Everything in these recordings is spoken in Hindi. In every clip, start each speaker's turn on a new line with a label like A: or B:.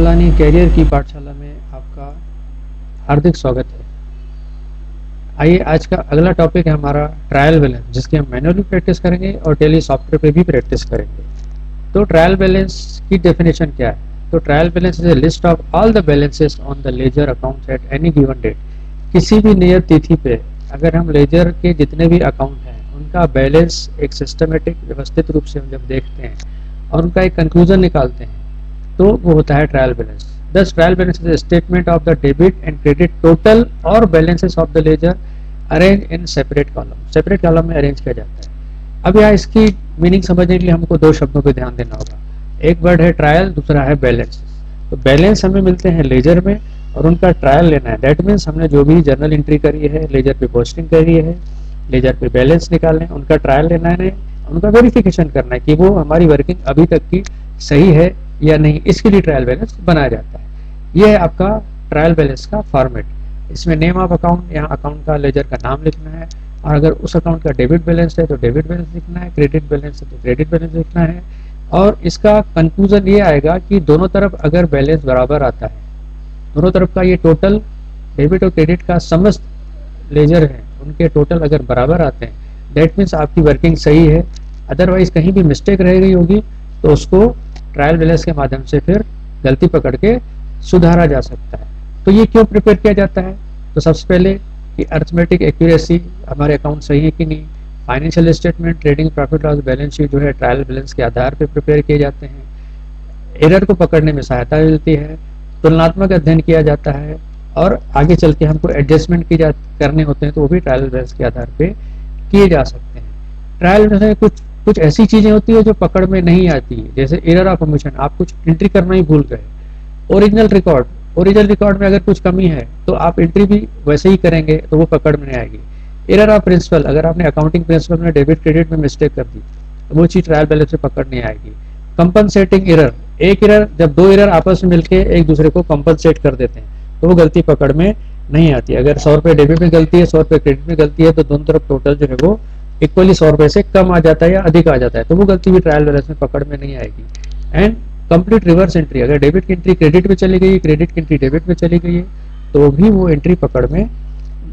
A: समलानी कैरियर की पाठशाला में आपका हार्दिक स्वागत है। आइए, आज का अगला टॉपिक है हमारा ट्रायल बैलेंस, जिसकी हम मैनुअली प्रैक्टिस करेंगे और टेली सॉफ्टवेयर पे भी प्रैक्टिस करेंगे। तो ट्रायल बैलेंस की डेफिनेशन क्या है? तो trial balance is a list of all the balances on the ledger account at any given date. किसी भी नियत तिथि पे अगर हम लेजर के जितने भी अकाउंट हैं उनका बैलेंस एक सिस्टमेटिक व्यवस्थित रूप से हम जब देखते हैं और उनका एक कंक्लूजन निकालते हैं तो वो होता है trial balance. This trial balance is statement of the debit and credit total और balances of the ledger arrange in separate column में अरेंज किया जाता है। अब यहाँ इसकी मीनिंग समझने के लिए हमको दो शब्दों पे ध्यान देना होगा। एक वर्ड है ट्रायल, दूसरा है बैलेंस। तो बैलेंस हमें मिलते हैं लेजर में और उनका ट्रायल लेना है। दैट मीन्स हमने जो भी जर्नल एंट्री करी है, लेजर पे पोस्टिंग करी है, लेजर पे बैलेंस निकालने, उनका ट्रायल लेना है, उनका वेरिफिकेशन करना है कि वो हमारी वर्किंग अभी तक की सही है या नहीं। इसके लिए ट्रायल बैलेंस बनाया जाता है। यह है आपका ट्रायल बैलेंस का फॉर्मेट। इसमें नेम ऑफ अकाउंट, यहाँ अकाउंट का लेजर का नाम लिखना है, और अगर उस अकाउंट का डेबिट बैलेंस है तो डेबिट बैलेंस लिखना है, क्रेडिट बैलेंस है तो क्रेडिट बैलेंस लिखना है। और इसका कंक्लूजन ये आएगा कि दोनों तरफ अगर बैलेंस बराबर आता है, दोनों तरफ का ये टोटल डेबिट और क्रेडिट का समस्त लेजर है उनके टोटल अगर बराबर आते हैं, दैट मीन्स आपकी वर्किंग सही है। अदरवाइज कहीं भी मिस्टेक रह गई होगी तो उसको ट्रायल बैलेंस के माध्यम से फिर गलती पकड़ के सुधारा जा सकता है। तो ये क्यों प्रिपेयर किया जाता है? तो सबसे पहले कि अर्थमेटिक एक्यूरेसी, हमारे अकाउंट सही है कि नहीं। Financial statement, trading profit loss balance sheet जो है ट्रायल बैलेंस के आधार पर प्रिपेयर किए जाते हैं। एरर को पकड़ने में सहायता मिलती है। तुलनात्मक अध्ययन किया जाता है और आगे चल के हमको एडजस्टमेंट करने होते हैं तो वो भी ट्रायल बैलेंस के आधार पर किए जा सकते हैं। ट्रायल में कुछ ऐसी चीजें होती है जो पकड़ में नहीं आती है, जैसे एरर ऑफ ओमिशन, आप कुछ एंट्री करना ही भूल गए। ओरिजिनल रिकॉर्ड में अगर कुछ कमी है तो आप एंट्री भी वैसे ही करेंगे तो वो पकड़ में नहीं आएगी। एरर ऑफ प्रिंसिपल, अगर आपने अकाउंटिंग प्रिंसिपल में डेबिट क्रेडिट में मिस्टेक कर दी तो वो चीज ट्रायल बैलेंस में पकड़ नहीं आएगी। कंपनसेटिंग एरर, एक एरर जब दो एरर आपस में मिलकर एक दूसरे को कंपनसेट कर देते हैं तो वो गलती पकड़ में नहीं आती। अगर 100 रुपये डेबिट में गलती है, 100 रुपये क्रेडिट में गलती है तो दोनों तरफ टोटल जो है वो इक्वली 100 रुपये से कम आ जाता है या अधिक आ जाता है, तो वो गलती भी ट्रायल बैलेंस में पकड़ में नहीं आएगी। एंड कंप्लीट रिवर्स एंट्री, अगर डेबिट की एंट्री क्रेडिट में चली गई, क्रेडिट की एंट्री डेबिट में चली गई है तो भी वो एंट्री पकड़ में,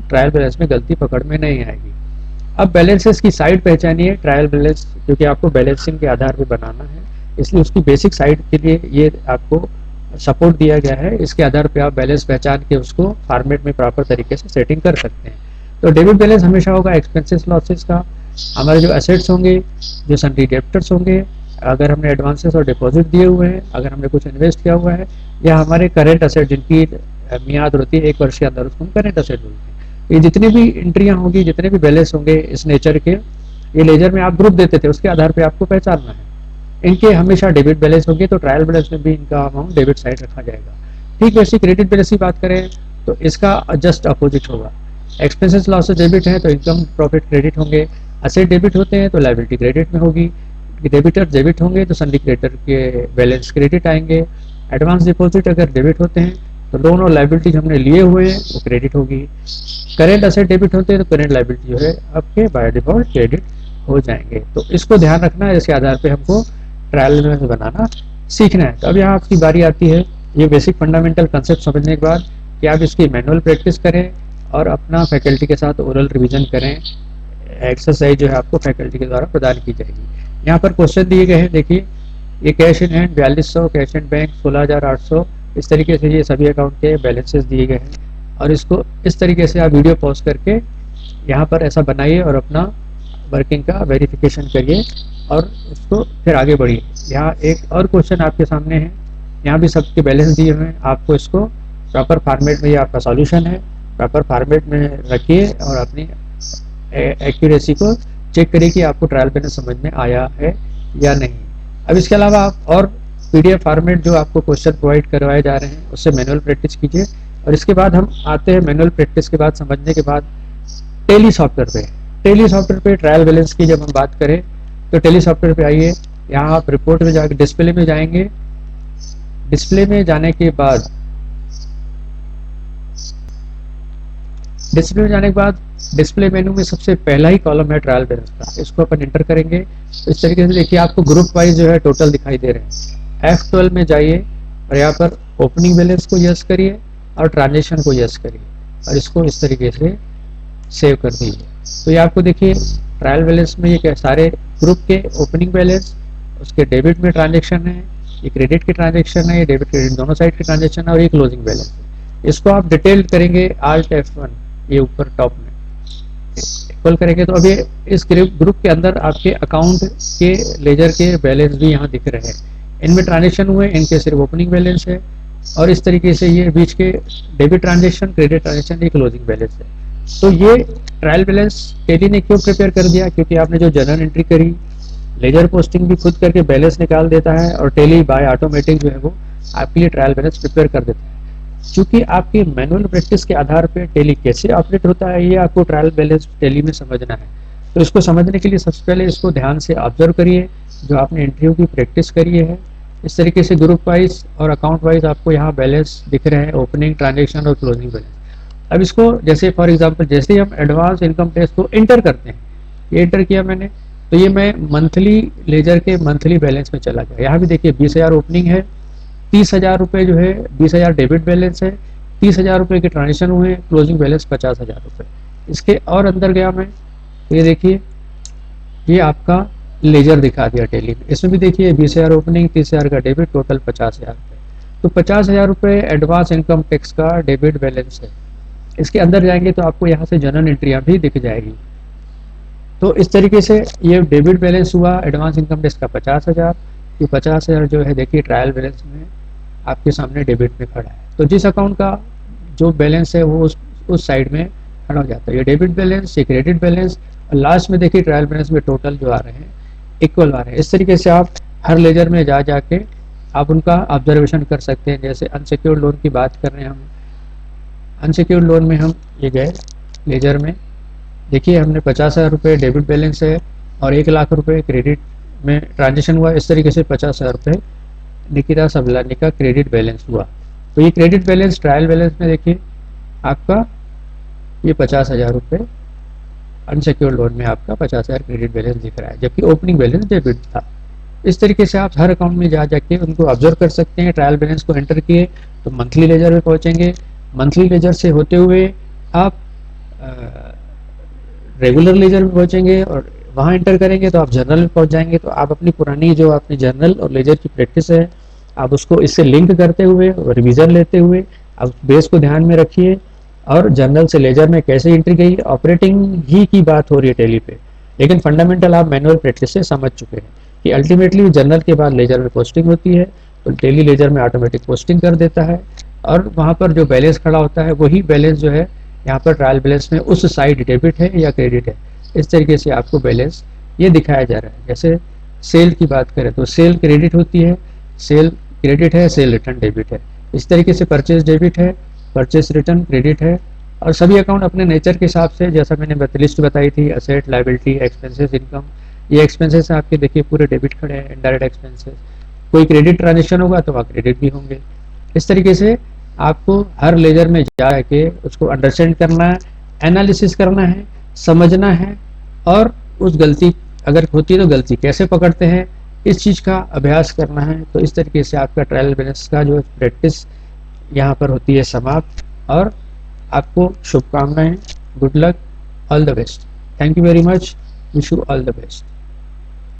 A: ट्रायल बैलेंस में गलती पकड़ में नहीं आएगी। अब बैलेंसेस की साइड पहचानिए। ट्रायल बैलेंस क्योंकि आपको बैलेंसिंग के आधार पर बनाना है, इसलिए उसकी बेसिक साइड के लिए ये आपको सपोर्ट दिया गया है। इसके आधार पर आप बैलेंस पहचान के उसको फॉर्मेट में प्रॉपर तरीके से सेटिंग कर सकते हैं। तो डेबिट बैलेंस हमेशा होगा एक्सपेंसेस लॉसेस का, हमारे जो एसेट्स होंगे, जो सन्डी डेप्टर्स होंगे, अगर हमने एडवांसेस और डिपॉजिट दिए हुए हैं, अगर हमने कुछ इन्वेस्ट किया हुआ है, या हमारे करेंट एसेट जिनकी मियाद होती है 1 वर्ष के अंदर, उसको हम करेंट एसेट बोलते हैं। ये जितनी भी एंट्रियां होंगी, जितने भी बैलेंस होंगे इस नेचर के, ये लेजर में आप ग्रुप देते थे, उसके आधार पर आपको पहचानना है। इनके हमेशा डेबिट बैलेंस होंगे तो ट्रायल बैलेंस में भी इनका अमाउंट डेबिट साइड रखा जाएगा। ठीक वैसे क्रेडिट बैलेंस की बात करें तो इसका जस्ट अपोजिट होगा। एक्सपेंसेस लॉसेस डेबिट है तो इनकम प्रॉफिट क्रेडिट होंगे, एसेट डेबिट होते हैं तो लायबिलिटी क्रेडिट में होगी, डेबिटर डेबिट होंगे तो सन्डी क्रेडिटर के बैलेंस क्रेडिट आएंगे, एडवांस डिपॉजिट अगर डेबिट होते हैं तो लोन और लायबिलिटी हमने लिए हुए हैं वो क्रेडिट होगी, करेंट एसेट डेबिट होते हैं तो करेंट लायबिलिटी जो है आपके बाय डिफॉल्ट क्रेडिट हो जाएंगे। तो इसको ध्यान रखना है, इसके आधार पर हमको ट्रायल बैलेंस बनाना सीखना है। तो अब यहाँ आपकी बारी आती है ये बेसिक फंडामेंटल कंसेप्ट समझने के बाद कि आप इसकी मैनुअल प्रैक्टिस करें और अपना फैकल्टी के साथ ओरल रिवीजन करें। एक्सरसाइज जो है आपको फैकल्टी के द्वारा प्रदान की जाएगी। यहाँ पर क्वेश्चन दिए गए हैं, देखिए ये cash in hand 4200, cash in bank 16800, इस तरीके से ये सभी अकाउंट के बैलेंसेस दिए गए हैं। और इसको इस तरीके से आप वीडियो पॉज करके यहाँ पर ऐसा बनाइए और अपना वर्किंग का वेरिफिकेशन करिए और उसको फिर आगे बढ़िए। यहाँ एक और क्वेश्चन आपके सामने है, यहाँ भी सबके बैलेंस दिए हुए हैं, आपको इसको प्रॉपर फॉर्मेट में, ये आपका सॉल्यूशन है, प्रॉपर फॉर्मेट में रखिए और अपनी एक्यूरेसी को चेक करिए कि आपको ट्रायल बैलेंस समझ में आया है या नहीं। अब इसके अलावा आप और पीडीएफ फॉर्मेट जो आपको क्वेश्चन प्रोवाइड करवाए जा रहे हैं उससे मैनुअल प्रैक्टिस कीजिए। और इसके बाद हम आते हैं मैनुअल प्रैक्टिस के बाद समझने के बाद टेली सॉफ्टवेयर पे। टेली सॉफ्टवेयर पे ट्रायल बैलेंस की जब हम बात करें तो टेली सॉफ्टवेयर पे आइए, यहाँ आप रिपोर्ट में जाकर डिस्प्ले में जाएंगे। डिस्प्ले में जाने के बाद डिस्प्ले मेनू में सबसे पहला ही कॉलम है ट्रायल बैलेंस का, इसको अपन इंटर करेंगे। तो इस तरीके से देखिए आपको ग्रुप वाइज जो है टोटल दिखाई दे रहे हैं। F12 में जाइए और यहाँ पर ओपनिंग बैलेंस को यस करिए और ट्रांजेक्शन को यस करिए और इसको इस तरीके से सेव कर दीजिए। तो ये आपको देखिए ट्रायल बैलेंस में ये क्या सारे ग्रुप के ओपनिंग बैलेंस, उसके डेबिट में ट्रांजेक्शन है, ये क्रेडिट की ट्रांजेक्शन है, ये डेबिट क्रेडिट दोनों साइड की ट्रांजेक्शन है और ये क्लोजिंग बैलेंस है। इसको आप डिटेल करेंगे Alt F1 ये ऊपर टॉप में इक्वल करेंगे तो अभी इस ग्रुप के अंदर आपके अकाउंट के लेजर के बैलेंस भी यहाँ दिख रहे हैं। इनमें ट्रांजेक्शन हुए, इनके सिर्फ ओपनिंग बैलेंस है और इस तरीके से ये बीच के डेबिट ट्रांजेक्शन, क्रेडिट ट्रांजेक्शन, ये क्लोजिंग बैलेंस है। तो ये ट्रायल बैलेंस टेली ने क्यों प्रिपेयर कर दिया? क्योंकि आपने जो जर्नल एंट्री करी, लेजर पोस्टिंग भी खुद करके बैलेंस निकाल देता है और टेली बाय ऑटोमेटिक जो है वो आपके लिए ट्रायल बैलेंस प्रिपेयर कर देता है। क्योंकि आपकी मैनुअल प्रैक्टिस के आधार पे टेली कैसे ऑपरेट होता है ये आपको ट्रायल बैलेंस टेली में समझना है। तो इसको समझने के लिए सबसे पहले इसको ध्यान से ऑब्जर्व करिए जो आपने इंटरव्यू की प्रैक्टिस करी है। इस तरीके से ग्रुप वाइज और अकाउंट वाइज आपको यहाँ बैलेंस दिख रहे हैं, ओपनिंग, ट्रांजेक्शन और क्लोजिंग बैलेंस। अब इसको जैसे फॉर एग्जांपल जैसे ही हम एडवांस इनकम टैक्स को इंटर करते हैं, ये इंटर किया मैंने तो ये मैं मंथली लेजर के मंथली बैलेंस में चला गया। यहाँ भी देखिए 20,000 ओपनिंग है, 30,000 रुपये जो है 20,000 डेबिट बैलेंस है, 30,000 रुपये के ट्रांजेक्शन हुए, क्लोजिंग बैलेंस 50,000 रुपये। इसके और अंदर गया मैं तो ये देखिए ये आपका लेजर दिखा दिया टेली में। इसमें भी देखिए 20,000 ओपनिंग, 30,000 का डेबिट, टोटल 50,000 रुपये। तो 50,000 रुपये एडवांस इनकम टैक्स का डेबिट बैलेंस है। इसके अंदर जाएंगे तो आपको यहाँ से जर्नल एंट्रियाँ भी दिख जाएगी। तो इस तरीके से ये डेबिट बैलेंस हुआ एडवांस इनकम टैक्स का 50,000। ये 50,000 जो है देखिए ट्रायल बैलेंस में आपके सामने डेबिट में खड़ा है। तो जिस अकाउंट का जो बैलेंस है वो उस साइड में खड़ा हो जाता है। ये डेबिट बैलेंस, ये क्रेडिट बैलेंस और लास्ट में देखिए ट्रायल बैलेंस में टोटल जो आ रहे हैं इक्वल आ रहे हैं। इस तरीके से आप हर लेजर में जाके आप उनका ऑब्जर्वेशन कर सकते हैं। जैसे अनसिक्योर्ड लोन की बात कर रहे हैं हम, अनसिक्योर्ड लोन में हम ये गए लेजर में, देखिए हमने 50,000 रुपये डेबिट बैलेंस है और 1,00,000 रुपये क्रेडिट में ट्रांजेक्शन हुआ। इस तरीके से 50,000 रुपये निकिता सबलानी का क्रेडिट बैलेंस हुआ। तो ये क्रेडिट बैलेंस ट्रायल बैलेंस में देखिए आपका ये 50,000 रुपये अनसिक्योर्ड लोन में आपका 50,000 क्रेडिट बैलेंस दिख रहा है, जबकि ओपनिंग बैलेंस डेबिट था। इस तरीके से आप हर अकाउंट में जाके उनको ऑब्जर्व कर सकते हैं। ट्रायल बैलेंस को एंटर किए तो मंथली लेजर में पहुंचेंगे, मंथली लेजर से होते हुए आप रेगुलर लेजर में पहुंचेंगे और वहाँ एंटर करेंगे तो आप जर्नल में पहुंच जाएंगे। तो आप अपनी पुरानी जो अपनी जर्नल और लेजर की प्रैक्टिस है आप उसको इससे लिंक करते हुए और रिवीजन लेते हुए आप बेस को ध्यान में रखिए। और जर्नल से लेजर में कैसे एंट्री गई, ऑपरेटिंग ही की बात हो रही है टेली पे, लेकिन फंडामेंटल आप मैनुअल प्रैक्टिस से समझ चुके हैं कि अल्टीमेटली जर्नल के बाद लेजर में पोस्टिंग होती है तो टेली लेजर में ऑटोमेटिक पोस्टिंग कर देता है और वहाँ पर जो बैलेंस खड़ा होता है वही बैलेंस जो है यहाँ पर ट्रायल बैलेंस में उस साइड डेबिट है या क्रेडिट है। इस तरीके से आपको बैलेंस ये दिखाया जा रहा है। जैसे सेल की बात करें तो सेल क्रेडिट होती है, सेल क्रेडिट है, सेल रिटर्न डेबिट है। इस तरीके से परचेज डेबिट है, परचेज रिटर्न क्रेडिट है और सभी अकाउंट अपने नेचर के हिसाब से जैसा मैंने लिस्ट बताई थी, असेट, लायबिलिटी, एक्सपेंसेस, इनकम, ये एक्सपेंसेस आपके देखिए पूरे डेबिट खड़े हैं, इनडायरेक्ट एक्सपेंसेस। कोई क्रेडिट ट्रांजेक्शन होगा तो वहाँ क्रेडिट भी होंगे। इस तरीके से आपको हर लेजर में जाके उसको अंडरस्टैंड करना है, एनालिसिस करना है, समझना है और उस गलती अगर होती है तो गलती कैसे पकड़ते हैं इस चीज़ का अभ्यास करना है। तो इस तरीके से आपका ट्रायल बैलेंस का जो प्रैक्टिस यहाँ पर होती है समाप्त और आपको शुभकामनाएं, good luck, all the best. Thank you very much, wish you all the best.